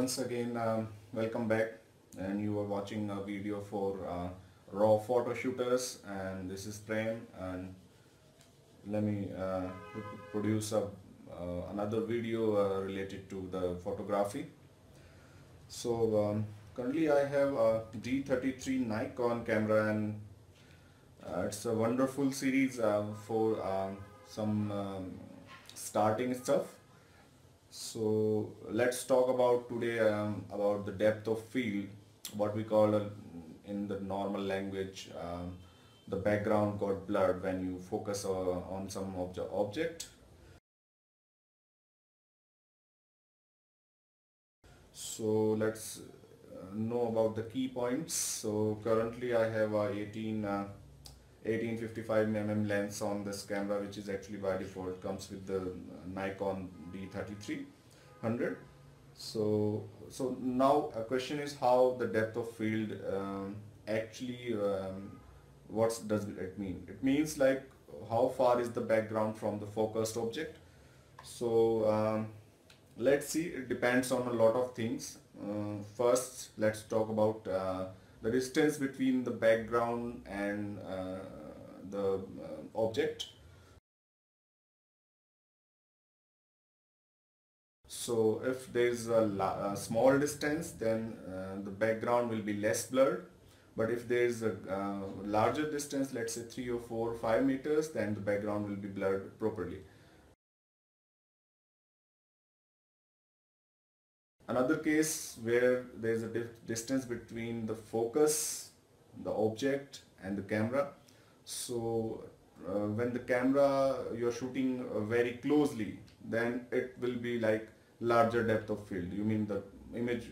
once again, welcome back, and you are watching a video for raw photo shooters, and this is Prem, and let me produce another video related to the photography. So currently I have a D33 Nikon camera, and it's a wonderful series for some starting stuff. So let's talk about today about the depth of field, what we call in the normal language, the background got blurred when you focus on some object. So let's know about the key points. So currently I have a 1855 mm lens on this camera, which is actually by default comes with the Nikon D3300. So now a question is how the depth of field actually what does it mean? It means like how far is the background from the focused object. So let's see, it depends on a lot of things. First, let's talk about the distance between the background and the object. So if there is a small distance, then the background will be less blurred. But if there is a larger distance, let's say 3 or 4 or 5 meters, then the background will be blurred properly. Another case where there is a distance between the focus, the object and the camera. So when the camera you're shooting very closely, then it will be like larger depth of field. You mean the image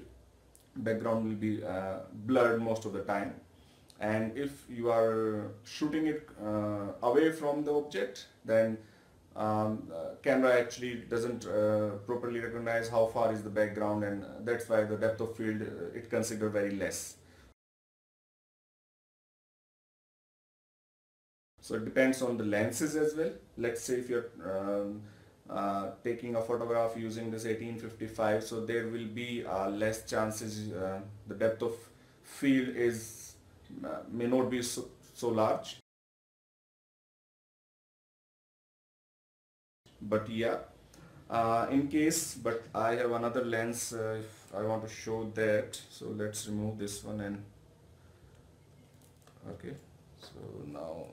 background will be blurred most of the time. And if you are shooting it away from the object, then camera actually doesn't properly recognize how far is the background, and that's why the depth of field it considered very less. So it depends on the lenses as well. Let's say if you're taking a photograph using this 1855, so there will be less chances the depth of field is may not be so large. But yeah, in case, but I have another lens if I want to show that. So let's remove this one, and okay, so now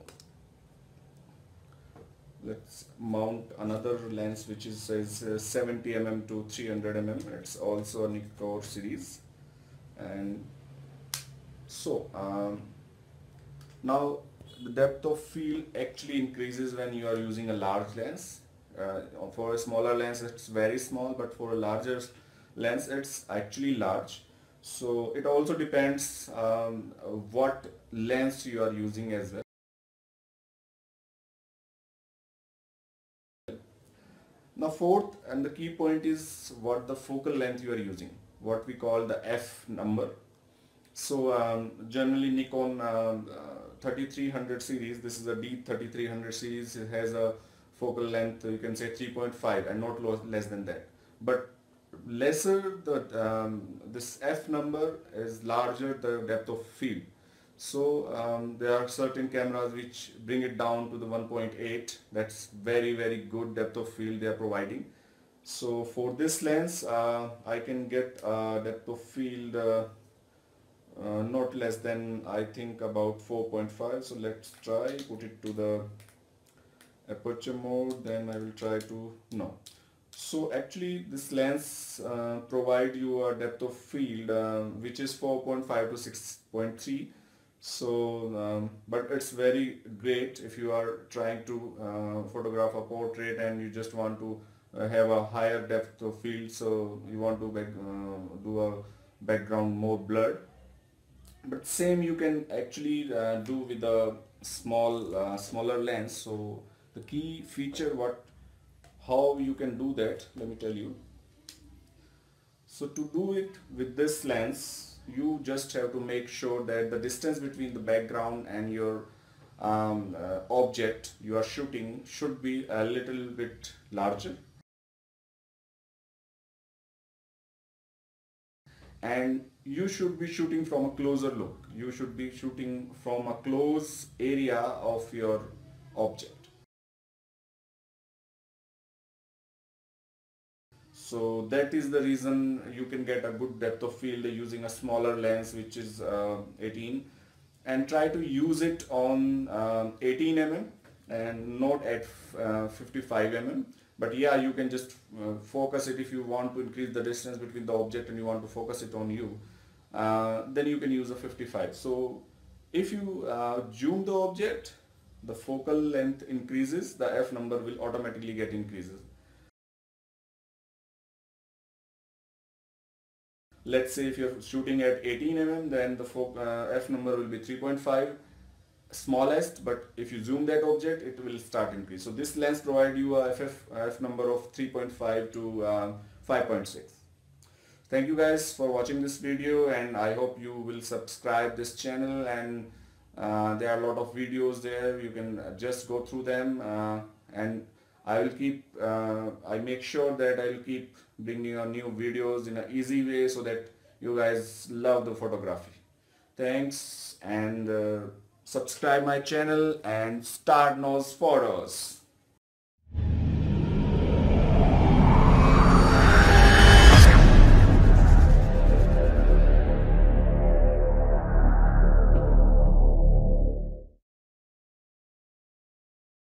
let's mount another lens which is says 70 mm to 300 mm. It's also a Nikon series. And so now the depth of field actually increases when you are using a large lens. For a smaller lens it's very small, but for a larger lens it's actually large. So it also depends what lens you are using as well. Now fourth and the key point is what the focal length you are using, what we call the f number. So generally Nikon 3300 series, this is a D3300 series, it has a focal length you can say 3.5 and not less than that. But lesser the this f number is larger the depth of field. So there are certain cameras which bring it down to the 1.8. That's very good depth of field they are providing. So for this lens I can get a depth of field not less than, I think, about 4.5. So let's try put it to the aperture mode, then I will try to no. So actually this lens provide you a depth of field which is 4.5 to 6.3. So but it's very great if you are trying to photograph a portrait and you just want to have a higher depth of field, so you want to do a background more blurred. But same you can actually do with a smaller lens. So the key feature how you can do that, let me tell you. So to do it with this lens, you just have to make sure that the distance between the background and your object you are shooting should be a little bit larger. and you should be shooting from a closer look. You should be shooting from a close area of your object. So that is the reason you can get a good depth of field using a smaller lens, which is 18, and try to use it on 18 mm and not at 55 mm. But yeah, you can just focus it if you want to increase the distance between the object and you want to focus it on you. Then you can use a 55. So if you zoom the object, the focal length increases, the f number will automatically get increases. Let's say if you're shooting at 18 mm, then the f number will be 3.5, smallest, but if you zoom that object, it will start increase. So this lens provides you a f number of 3.5 to 5.6. Thank you guys for watching this video, and I hope you will subscribe this channel, and there are a lot of videos there. You can just go through them, and I will keep I make sure that I will keep bringing you new videos in an easy way so that you guys love the photography. Thanks, and subscribe my channel and start those photos.